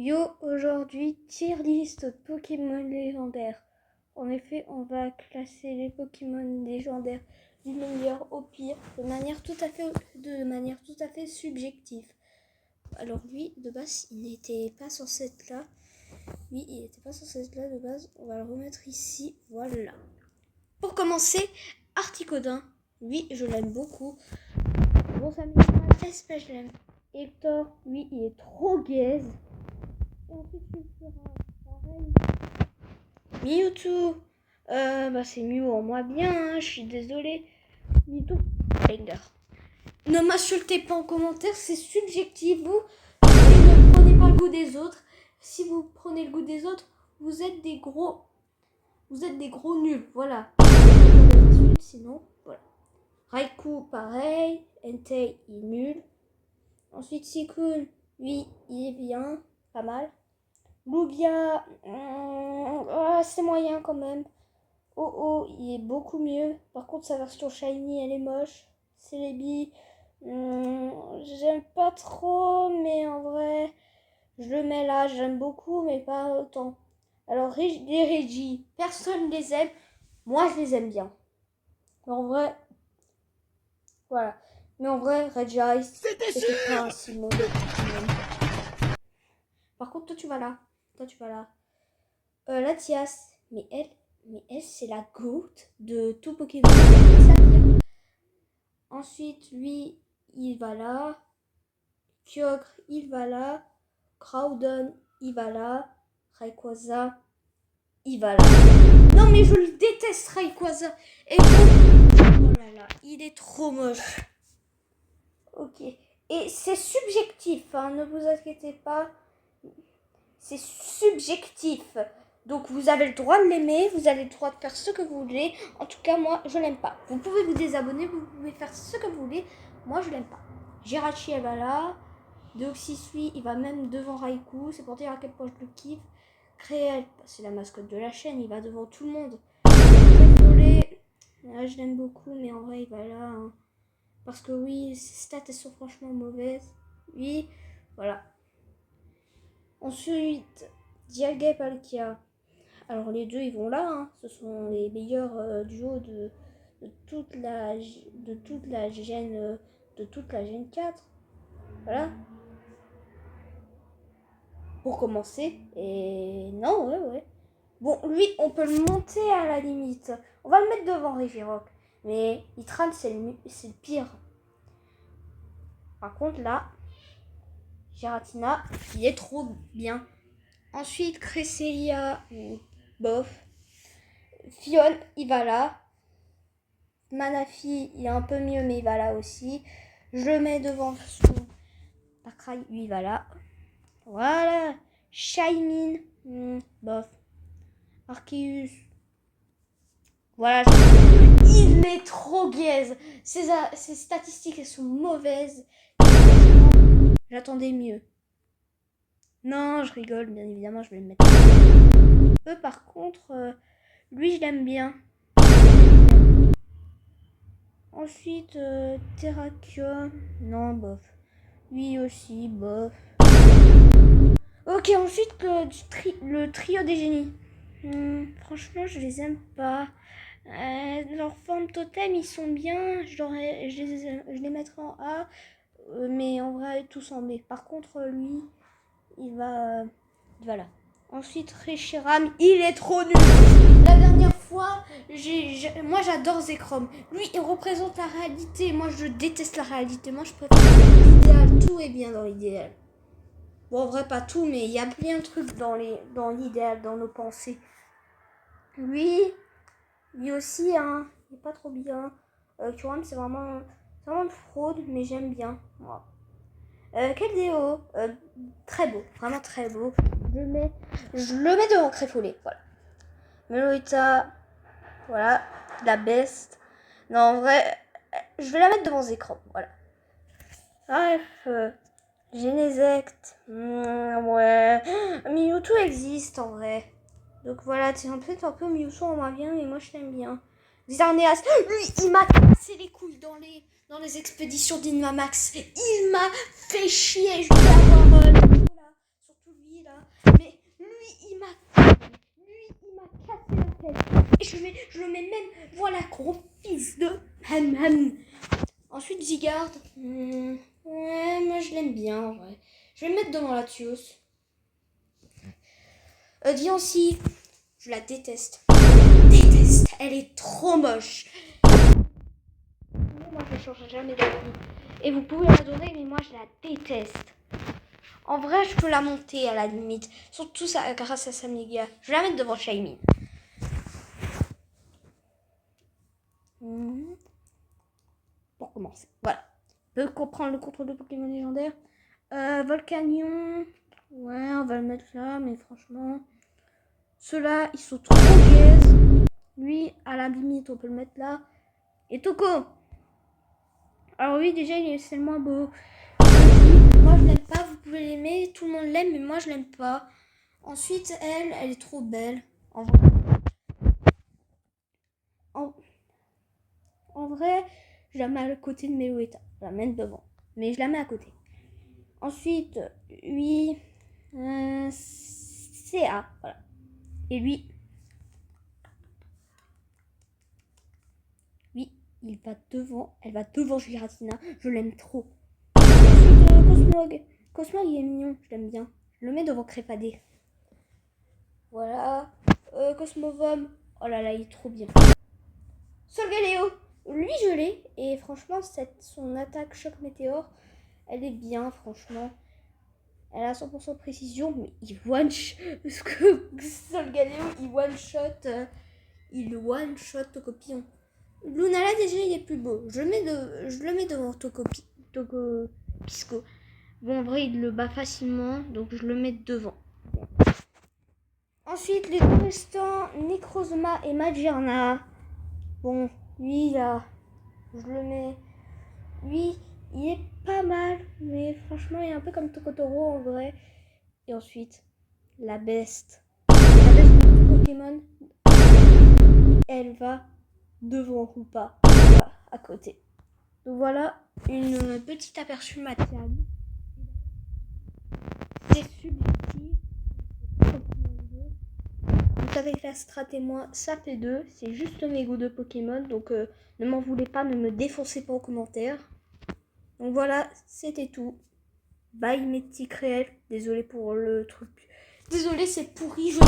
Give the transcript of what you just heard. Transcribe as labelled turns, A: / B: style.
A: Yo, aujourd'hui, tier list Pokémon légendaires. En effet, on va classer les Pokémon légendaires du meilleur au pire de manière tout à fait subjective. Alors lui, de base, il n'était pas censé être là. Lui, il n'était pas censé être là de base. On va le remettre ici. Voilà. Pour commencer, Articodin. Lui, je l'aime beaucoup. Bon, ça m'est je l'aime. Hector, lui, il est trop gaze. Et ensuite, tu feras pareil. Mewtwo, c'est Mew en moins bien, hein, je suis désolée. Mewtwo, banger. Ne m'insultez pas en commentaire, c'est subjectif. Vous ne prenez pas le goût des autres. Si vous prenez le goût des autres, vous êtes des gros nuls. Voilà. Sinon, voilà. Raikou, pareil. Entei, il est nul. Ensuite, Suicune, lui, il est bien, pas mal. Lugia, c'est moyen quand même. Oh, il est beaucoup mieux. Par contre, sa version shiny, elle est moche. Celebi, j'aime pas trop, mais en vrai, je le mets là. J'aime beaucoup, mais pas autant. Alors, les Regis, personne les aime. Moi, je les aime bien. Mais en vrai, voilà. Mais en vrai, Regis, c'était pas un si mauvais. Par contre, toi, tu vas là. Latias, mais elle c'est la GOAT de tout Pokémon. Ensuite, lui, il va là. Kyogre, il va là. Groudon, il va là. Rayquaza, il va là. Non, mais je le déteste, Rayquaza. Et oh là là, il est trop moche. Ok. Et c'est subjectif, hein, ne vous inquiétez pas. C'est subjectif. Donc vous avez le droit de l'aimer, vous avez le droit de faire ce que vous voulez. En tout cas, moi, je l'aime pas. Vous pouvez vous désabonner, vous pouvez faire ce que vous voulez. Moi, je l'aime pas. Jirachi, elle va là. Deoxysui, il va même devant Raikou. C'est pour dire à quel point je le kiffe. Créel, c'est la mascotte de la chaîne, il va devant tout le monde. Là, je l'aime beaucoup, mais en vrai, il va là. Hein. Parce que oui, ses stats, elles sont franchement mauvaises. Oui, voilà. Ensuite, Dialga et Palkia. Alors les deux ils vont là, hein. Ce sont les meilleurs duos de toute la gène 4. Voilà. Pour commencer. Et non, ouais. Bon, lui, on peut le monter à la limite. On va le mettre devant Regirock. Mais Itran, c'est le pire. Par contre, là, Giratina, il est trop bien. Ensuite, Cresselia, bof. Fion, il va là. Manafi, il est un peu mieux, mais il va là aussi. Je le mets devant son Darkrai, lui, il va là. Voilà. Shaymin, bof. Arceus. Voilà. Il est trop gaze. Ses statistiques, elles sont mauvaises. J'attendais mieux. Non, je rigole, bien évidemment, je vais le mettre. Eux, par contre, lui, je l'aime bien. Ensuite, Terrakion. Non, bof. Lui aussi, bof. Ok, ensuite, le trio des génies. Franchement, je les aime pas. Leur forme totem, ils sont bien. Je les mettrai en A. Mais en vrai, tous en B. Par contre, lui, il va là. Ensuite, Reshiram, il est trop nul. La dernière fois, moi j'adore Zekrom. Lui, il représente la réalité. Moi, je déteste la réalité. Moi, je préfère l'idéal. Tout est bien dans l'idéal. Bon, en vrai, pas tout, mais il y a plein de trucs dans l'idéal, dans nos pensées. Lui aussi, hein, il est pas trop bien. Kyurem, c'est vraiment une fraude, mais j'aime bien. Moi. Keldeo, très beau, vraiment très beau. Je le mets devant Créfollet, voilà. Meloita, voilà, la best. Non, en vrai, je vais la mettre devant Zekrom, voilà. Bref, Genesect, ouais. Mewtwo existe en vrai. Donc voilà, c'est peut-être un peu Mewtwo en moins bien, mais moi je l'aime bien. Xerneas, lui, il m'a cassé les couilles dans les expéditions d'Inmamax. Il m'a fait chier, je voulais avoir voilà, surtout lui là. Mais lui, il m'a cassé la tête. Et je le mets même, voilà, gros fils de ham ham. Ensuite, Zygarde. Ouais, moi je l'aime bien, en vrai. Je vais le mettre devant Latios. Diancie, je la déteste. Déteste, elle est trop moche. Moi je ne changerai jamais d'avis. Et vous pouvez l'adorer, mais moi je la déteste. En vrai, je peux la monter à la limite. Surtout ça, grâce à sa méga. Je vais la mettre devant Shaymin. Pour commencer. Voilà. Peut comprendre le contrôle de Pokémon légendaire. Volcanion. Ouais, on va le mettre là, mais franchement. Ceux-là, ils sont trop gaze. Lui, à la limite, on peut le mettre là. Et Toko. Alors oui, déjà, c'est le moins beau. Moi, je l'aime pas. Vous pouvez l'aimer. Tout le monde l'aime, mais moi, je l'aime pas. Ensuite, elle est trop belle. En vrai, je la mets à côté de Meloetta. Je la mets devant. Mais je la mets à côté. Ensuite, lui, CA. Voilà. Et lui, il va devant. Elle va devant Giratina. Je l'aime trop. Ensuite, Cosmog. Cosmog, il est mignon. Je l'aime bien. Je le mets devant Crépadé. Voilà. Cosmovom. Oh là là, il est trop bien. Solgaleo. Lui, je l'ai. Et franchement, son attaque choc météore, elle est bien, franchement. Elle a 100% de précision, mais il one-shot. Parce que Solgaleo, il one-shot Tocopillon. Lunala, déjà, il est plus beau. Je le mets devant Tocopisco. Bon, en vrai, il le bat facilement, donc je le mets devant. Ensuite, les deux restants, Necrozma et Magearna. Bon, lui, là, je le mets. Lui, il est pas mal, mais franchement, il est un peu comme Tokotoro en vrai. Et ensuite, la best. La best de Pokémon, elle va devant Rupa, à côté. Donc voilà, une petite aperçu matière. C'est subjectif. Donc avec la strat et moi, ça fait 2. C'est juste mes goûts de Pokémon. Donc ne m'en voulez pas, ne me défoncez pas en commentaire. Donc voilà, c'était tout. Bye mes petits créels. Désolé pour le truc. Désolé, c'est pourri, je sais.